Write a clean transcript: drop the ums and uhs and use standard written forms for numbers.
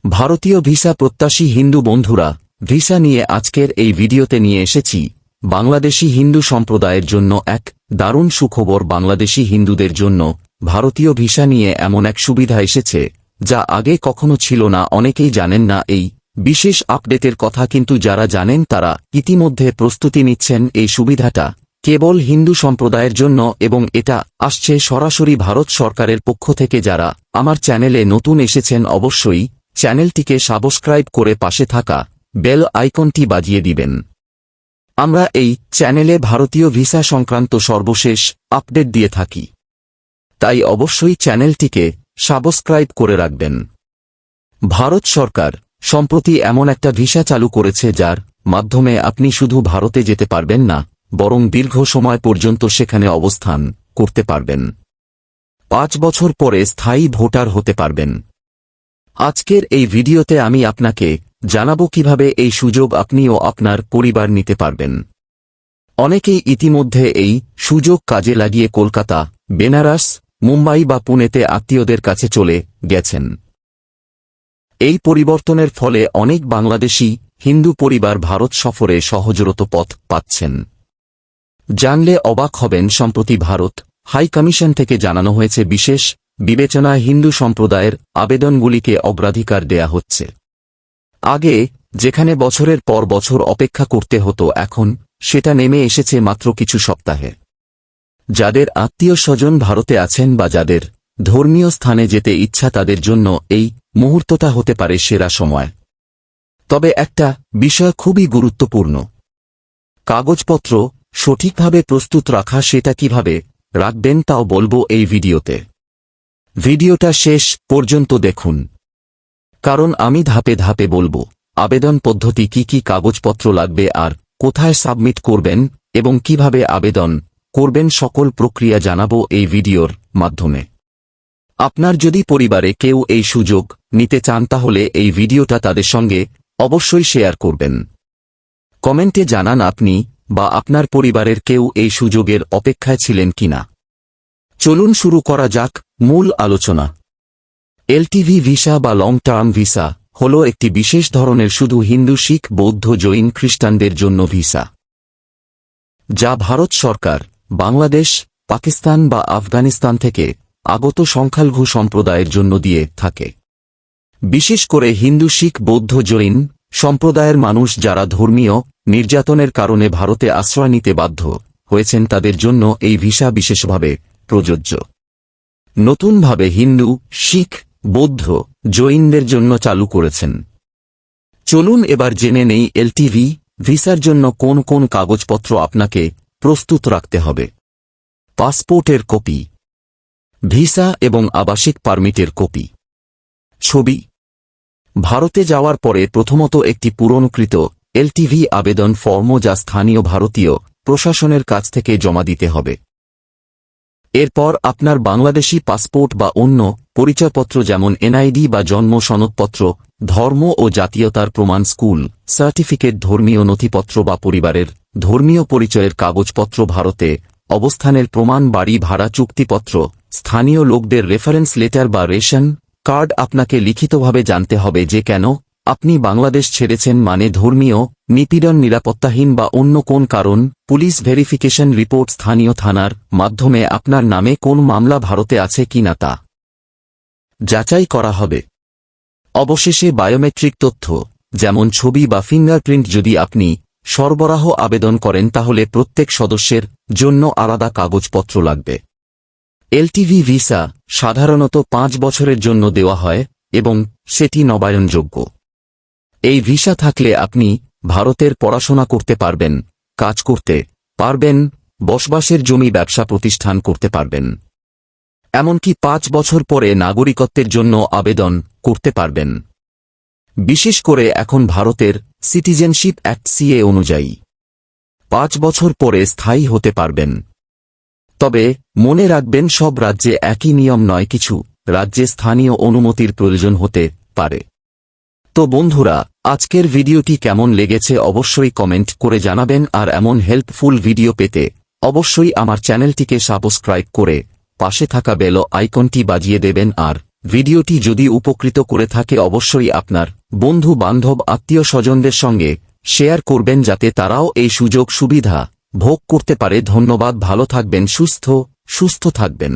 ভারতীয় ভিসা প্রত্যাশী হিন্দু বন্ধুরা, ভিসা নিয়ে আজকের এই ভিডিওতে নিয়ে এসেছি বাংলাদেশি হিন্দু সম্প্রদায়ের জন্য এক দারুণ সুখবর। বাংলাদেশি হিন্দুদের জন্য ভারতীয় ভিসা নিয়ে এমন এক সুবিধা এসেছে যা আগে কখনো ছিল না। অনেকেই জানেন না এই বিশেষ আপডেটের কথা, কিন্তু যারা জানেন তারা ইতিমধ্যে প্রস্তুতি নিচ্ছেন এই সুবিধাটা কেবল হিন্দু সম্প্রদায়ের জন্য, এবং এটা আসছে সরাসরি ভারত সরকারের পক্ষ থেকে। যারা আমার চ্যানেলে নতুন এসেছেন অবশ্যই চ্যানেলটিকে সাবস্ক্রাইব করে পাশে থাকা বেল আইকনটি বাজিয়ে দিবেন। আমরা এই চ্যানেলে ভারতীয় ভিসা সংক্রান্ত সর্বশেষ আপডেট দিয়ে থাকি, তাই অবশ্যই চ্যানেলটিকে সাবস্ক্রাইব করে রাখবেন। ভারত সরকার সম্প্রতি এমন একটা ভিসা চালু করেছে যার মাধ্যমে আপনি শুধু ভারতে যেতে পারবেন না, বরং দীর্ঘ সময় পর্যন্ত সেখানে অবস্থান করতে পারবেন। 5 বছর পরে স্থায়ী ভোটার হতে পারবেন। আজকের এই ভিডিওতে আমি আপনাকে জানাবো কিভাবে এই সুযোগ আপনি ও আপনার পরিবার নিতে পারবেন। অনেকেই ইতিমধ্যে এই সুযোগ কাজে লাগিয়ে কলকাতা, বেনারস, মুম্বাই বা পুনেতে আত্মীয়দের কাছে চলে গেছেন। এই পরিবর্তনের ফলে অনেক বাংলাদেশি হিন্দু পরিবার ভারত সফরে সহজতর পথ পাচ্ছেন। জানলে অবাক হবেন, সম্প্রতি ভারত হাই কমিশন থেকে জানানো হয়েছে বিশেষ বিবেচনায় হিন্দু সম্প্রদায়ের আবেদনগুলিকে অগ্রাধিকার দেয়া হচ্ছে। আগে যেখানে বছরের পর বছর অপেক্ষা করতে হতো, এখন সেটা নেমে এসেছে মাত্র কিছু সপ্তাহে। যাদের আত্মীয় স্বজন ভারতে আছেন বা যাদের ধর্মীয় স্থানে যেতে ইচ্ছা, তাদের জন্য এই মুহূর্তটা হতে পারে সেরা সময়। তবে একটা বিষয় খুবই গুরুত্বপূর্ণ, কাগজপত্র সঠিকভাবে প্রস্তুত রাখা। সেটা কিভাবে রাখবেন তাও বলবো এই ভিডিওতে। ভিডিওটা শেষ পর্যন্ত দেখুন, কারণ আমি ধাপে ধাপে বলবো আবেদন পদ্ধতি, কি কি কাগজপত্র লাগবে আর কোথায় সাবমিট করবেন এবং কিভাবে আবেদন করবেন, সকল প্রক্রিয়া জানাবো এই ভিডিওর মাধ্যমে। আপনার যদি পরিবারে কেউ এই সুযোগ নিতে চান তাহলে এই ভিডিওটা তাদের সঙ্গে অবশ্যই শেয়ার করবেন। কমেন্টে জানান আপনি বা আপনার পরিবারের কেউ এই সুযোগের অপেক্ষায় ছিলেন কিনা। চলুন শুরু করা যাক মূল আলোচনা। এলটিভি ভিসা বা লং টার্ম ভিসা হল একটি বিশেষ ধরনের শুধু হিন্দু, শিখ, বৌদ্ধ, জৈন, খ্রিস্টানদের জন্য ভিসা, যা ভারত সরকার বাংলাদেশ, পাকিস্তান বা আফগানিস্তান থেকে আগত সংখ্যালঘু সম্প্রদায়ের জন্য দিয়ে থাকে। বিশেষ করে হিন্দু, শিখ, বৌদ্ধ, জৈন সম্প্রদায়ের মানুষ যারা ধর্মীয় নির্যাতনের কারণে ভারতে আশ্রয় নিতে বাধ্য হয়েছেন, তাদের জন্য এই ভিসা বিশেষভাবে প্রযোজ্য। নতুনভাবে হিন্দু, শিখ, বৌদ্ধ, জৈনদের জন্য চালু করেছেন। চলুন এবার জেনে নেই এলটিভি ভিসার জন্য কোন কোন কাগজপত্র আপনাকে প্রস্তুত রাখতে হবে। পাসপোর্টের কপি, ভিসা এবং আবাসিক পারমিটের কপি, ছবি। ভারতে যাওয়ার পরে প্রথমত একটি পুরনকৃত এলটিভি আবেদন ফর্ম, যা স্থানীয় ভারতীয় প্রশাসনের কাছ থেকে জমা দিতে হবে। এরপর আপনার বাংলাদেশি পাসপোর্ট বা অন্য পরিচয়পত্র যেমন এনআইডি বা জন্ম সনদপত্র, ধর্ম ও জাতীয়তার প্রমাণ, স্কুল সার্টিফিকেট, ধর্মীয় নথিপত্র বা পরিবারের ধর্মীয় পরিচয়ের কাগজপত্র, ভারতে অবস্থানের প্রমাণ, বাড়ি ভাড়া চুক্তিপত্র, স্থানীয় লোকদের রেফারেন্স লেটার বা রেশন কার্ড। আপনাকে লিখিতভাবে জানতে হবে যে কেন আপনি বাংলাদেশ ছেড়েছেন, মানে ধর্মীয় নিপীড়ন, নিরাপত্তাহীন বা অন্য কোন কারণ। পুলিশ ভেরিফিকেশন রিপোর্ট, স্থানীয় থানার মাধ্যমে আপনার নামে কোন মামলা ভারতে আছে কিনা তা যাচাই করা হবে। অবশেষে বায়োমেট্রিক তথ্য যেমন ছবি বা ফিঙ্গারপ্রিন্ট যদি আপনি সরবরাহ আবেদন করেন, তাহলে প্রত্যেক সদস্যের জন্য আলাদা কাগজপত্র লাগবে। এলটিভি ভিসা সাধারণত 5 বছরের জন্য দেওয়া হয় এবং সেটি নবায়নযোগ্য। এই ভিসা থাকলে আপনি ভারতের পড়াশোনা করতে পারবেন, কাজ করতে পারবেন, বসবাসের জমি, ব্যবসা প্রতিষ্ঠান করতে পারবেন। এমনকি 5 বছর পরে নাগরিকত্বের জন্য আবেদন করতে পারবেন। বিশেষ করে এখন ভারতের সিটিজেনশিপ অ্যাক্ট সিএ অনুযায়ী 5 বছর পরে স্থায়ী হতে পারবেন। তবে মনে রাখবেন, সব রাজ্যে একই নিয়ম নয়, কিছু রাজ্যে স্থানীয় অনুমতির প্রয়োজন হতে পারে। তো বন্ধুরা, আজকের ভিডিওটি কেমন লেগেছে অবশ্যই কমেন্ট করে জানাবেন, আর এমন হেল্পফুল ভিডিও পেতে অবশ্যই আমার চ্যানেলটিকে সাবস্ক্রাইব করে পাশে থাকা বেল আইকনটি বাজিয়ে দেবেন আর ভিডিওটি যদি উপকৃত করে থাকে অবশ্যই আপনার বন্ধু বান্ধব আত্মীয় স্বজনদের সঙ্গে শেয়ার করবেন যাতে তারাও এই সুযোগ সুবিধা ভোগ করতে পারে। ধন্যবাদ। ভালো থাকবেন, সুস্থ থাকবেন।